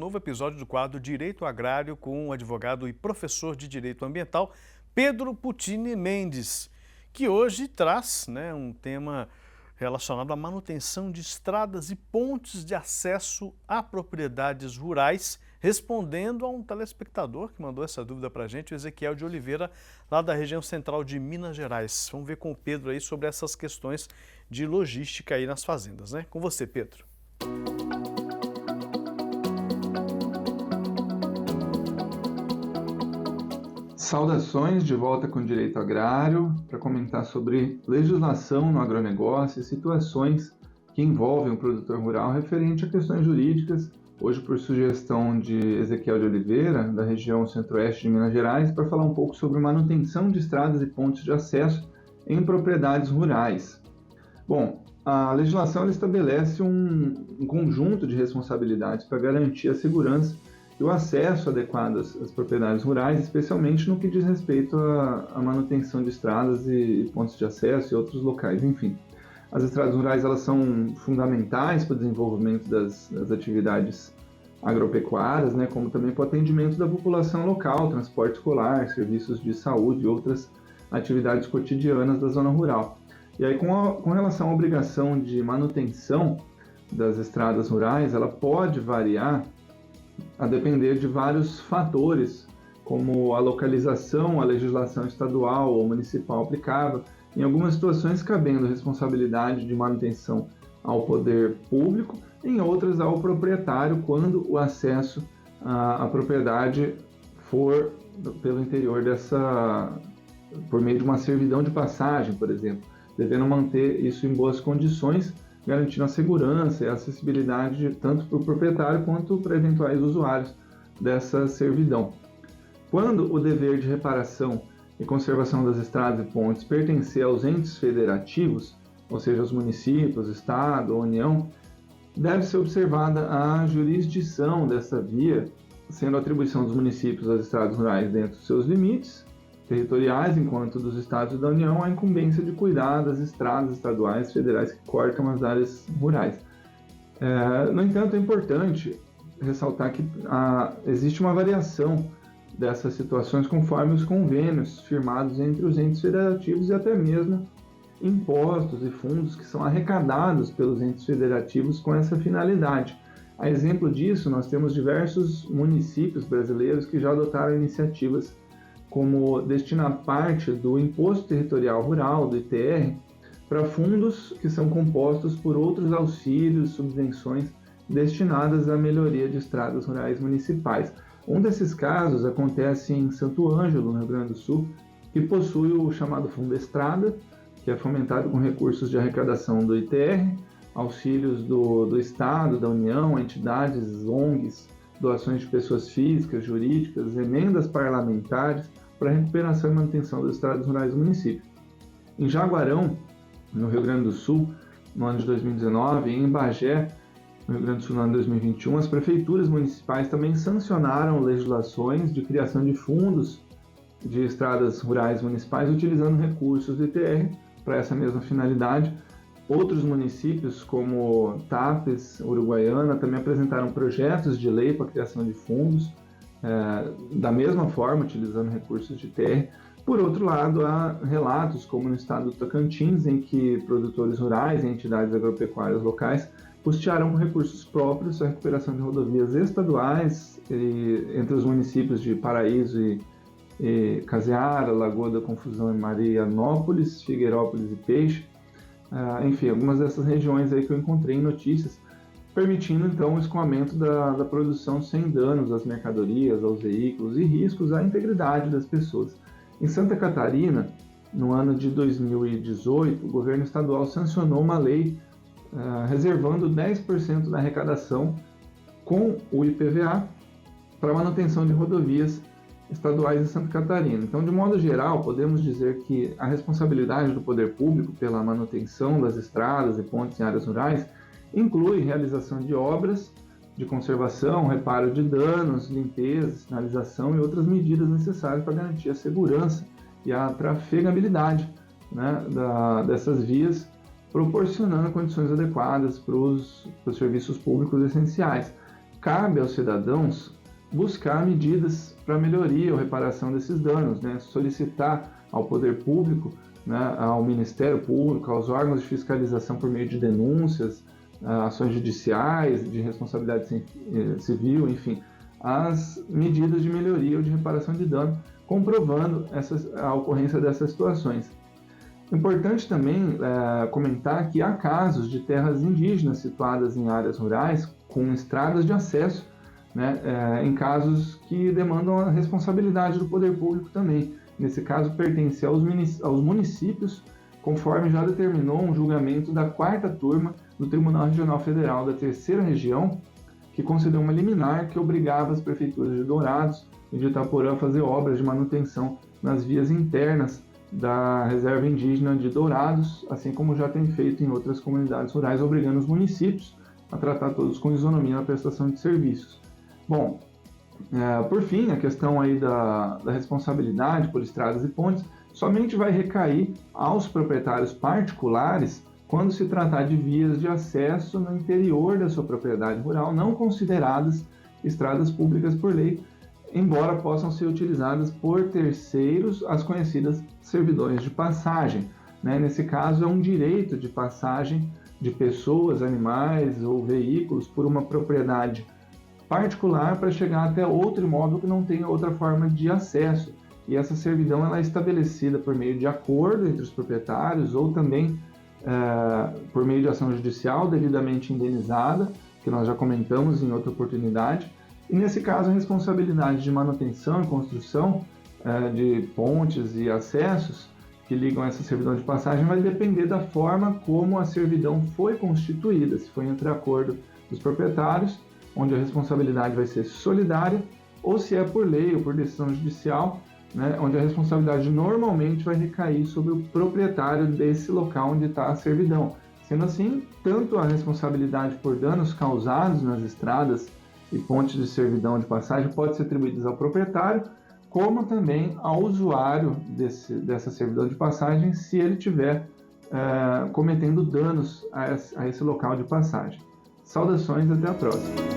novo episódio do quadro Direito Agrário com o advogado e professor de Direito Ambiental, Pedro Puccini Mendes, que hoje traz um tema relacionado à manutenção de estradas e pontes de acesso a propriedades rurais, respondendo a um telespectador que mandou essa dúvida para a gente, o Ezequiel de Oliveira, lá da região central de Minas Gerais. Vamos ver com o Pedro aí sobre essas questões de logística aí nas fazendas, né? Com você, Pedro. Saudações, de volta com Direito Agrário, para comentar sobre legislação no agronegócio e situações que envolvem o produtor rural referente a questões jurídicas, hoje por sugestão de Ezequiel de Oliveira, da região centro-oeste de Minas Gerais, para falar um pouco sobre manutenção de estradas e pontes de acesso em propriedades rurais. Bom, a legislação ela estabelece um conjunto de responsabilidades para garantir a segurança e o acesso adequado às propriedades rurais, especialmente no que diz respeito à manutenção de estradas e pontos de acesso e outros locais, enfim. As estradas rurais elas são fundamentais para o desenvolvimento das atividades agropecuárias, como também para o atendimento da população local, transporte escolar, serviços de saúde e outras atividades cotidianas da zona rural. E aí, com relação à obrigação de manutenção das estradas rurais, ela pode variar a depender de vários fatores, como a localização, a legislação estadual ou municipal aplicável, em algumas situações cabendo responsabilidade de manutenção ao poder público, em outras ao proprietário, quando o acesso à propriedade for pelo interior por meio de uma servidão de passagem, por exemplo, devendo manter isso em boas condições, garantindo a segurança e a acessibilidade tanto para o proprietário quanto para eventuais usuários dessa servidão. Quando o dever de reparação e conservação das estradas e pontes pertencer aos entes federativos, ou seja, aos municípios, Estado ou União, deve ser observada a jurisdição dessa via, sendo a atribuição dos municípios às estradas rurais dentro dos seus limites territoriais, enquanto dos Estados e da União a incumbência de cuidar das estradas estaduais e federais que cortam as áreas rurais. No entanto, é importante ressaltar que existe uma variação dessas situações conforme os convênios firmados entre os entes federativos e até mesmo impostos e fundos que são arrecadados pelos entes federativos com essa finalidade. A exemplo disso, nós temos diversos municípios brasileiros que já adotaram iniciativas como destinar parte do Imposto Territorial Rural, do ITR, para fundos que são compostos por outros auxílios, subvenções destinadas à melhoria de estradas rurais municipais. Um desses casos acontece em Santo Ângelo, no Rio Grande do Sul, que possui o chamado Fundo Estrada, que é fomentado com recursos de arrecadação do ITR, auxílios do Estado, da União, entidades, ONGs, doações de pessoas físicas, jurídicas, emendas parlamentares para a recuperação e manutenção das estradas rurais do município. Em Jaguarão, no Rio Grande do Sul, no ano de 2019, e em Bagé, no Rio Grande do Sul, no ano de 2021, as prefeituras municipais também sancionaram legislações de criação de fundos de estradas rurais municipais utilizando recursos do ITR para essa mesma finalidade. Outros municípios, como Tapes, Uruguaiana, também apresentaram projetos de lei para a criação de fundos, da mesma forma, utilizando recursos de ITR. Por outro lado, há relatos, como no estado do Tocantins, em que produtores rurais e entidades agropecuárias locais custearam com recursos próprios a recuperação de rodovias estaduais entre os municípios de Paraíso e Caseara, Lagoa da Confusão e Marianópolis, Figueirópolis e Peixe. Enfim, algumas dessas regiões aí que eu encontrei em notícias, permitindo então o escoamento da produção sem danos às mercadorias, aos veículos e riscos à integridade das pessoas. Em Santa Catarina, no ano de 2018, o governo estadual sancionou uma lei reservando 10% da arrecadação com o IPVA para a manutenção de rodovias estaduais em Santa Catarina. Então, de modo geral, podemos dizer que a responsabilidade do poder público pela manutenção das estradas e pontes em áreas rurais inclui realização de obras de conservação, reparo de danos, limpeza, sinalização e outras medidas necessárias para garantir a segurança e a trafegabilidade dessas vias, proporcionando condições adequadas para os serviços públicos essenciais. cabe aos cidadãos buscar medidas para melhoria ou reparação desses danos, né? Solicitar ao poder público, né, ao Ministério Público, aos órgãos de fiscalização por meio de denúncias, ações judiciais, de responsabilidade civil, enfim, as medidas de melhoria ou de reparação de dano, comprovando a ocorrência dessas situações. Importante também comentar que há casos de terras indígenas situadas em áreas rurais com estradas de acesso, né, em casos que demandam a responsabilidade do poder público também. Nesse caso, pertence aos municípios, conforme já determinou um julgamento da 4ª turma do Tribunal Regional Federal da 3ª Região, que concedeu uma liminar que obrigava as prefeituras de Dourados e de Itaporã a fazer obras de manutenção nas vias internas da reserva indígena de Dourados, assim como já tem feito em outras comunidades rurais, obrigando os municípios a tratar todos com isonomia na prestação de serviços. Bom, por fim, a questão aí da responsabilidade por estradas e pontes somente vai recair aos proprietários particulares quando se tratar de vias de acesso no interior da sua propriedade rural, não consideradas estradas públicas por lei, embora possam ser utilizadas por terceiros, as conhecidas servidões de passagem, né? Nesse caso, é um direito de passagem de pessoas, animais ou veículos por uma propriedade particular para chegar até outro imóvel que não tenha outra forma de acesso. E essa servidão ela é estabelecida por meio de acordo entre os proprietários ou também por meio de ação judicial devidamente indenizada, que nós já comentamos em outra oportunidade. E nesse caso, a responsabilidade de manutenção e construção de pontes e acessos que ligam essa servidão de passagem vai depender da forma como a servidão foi constituída, se foi entre acordo dos proprietários, onde a responsabilidade vai ser solidária, ou se é por lei ou por decisão judicial, né, onde a responsabilidade normalmente vai recair sobre o proprietário desse local onde está a servidão. Sendo assim, tanto a responsabilidade por danos causados nas estradas e pontes de servidão de passagem pode ser atribuída ao proprietário, como também ao usuário dessa servidão de passagem, se ele estiver cometendo danos a esse local de passagem. Saudações, até a próxima!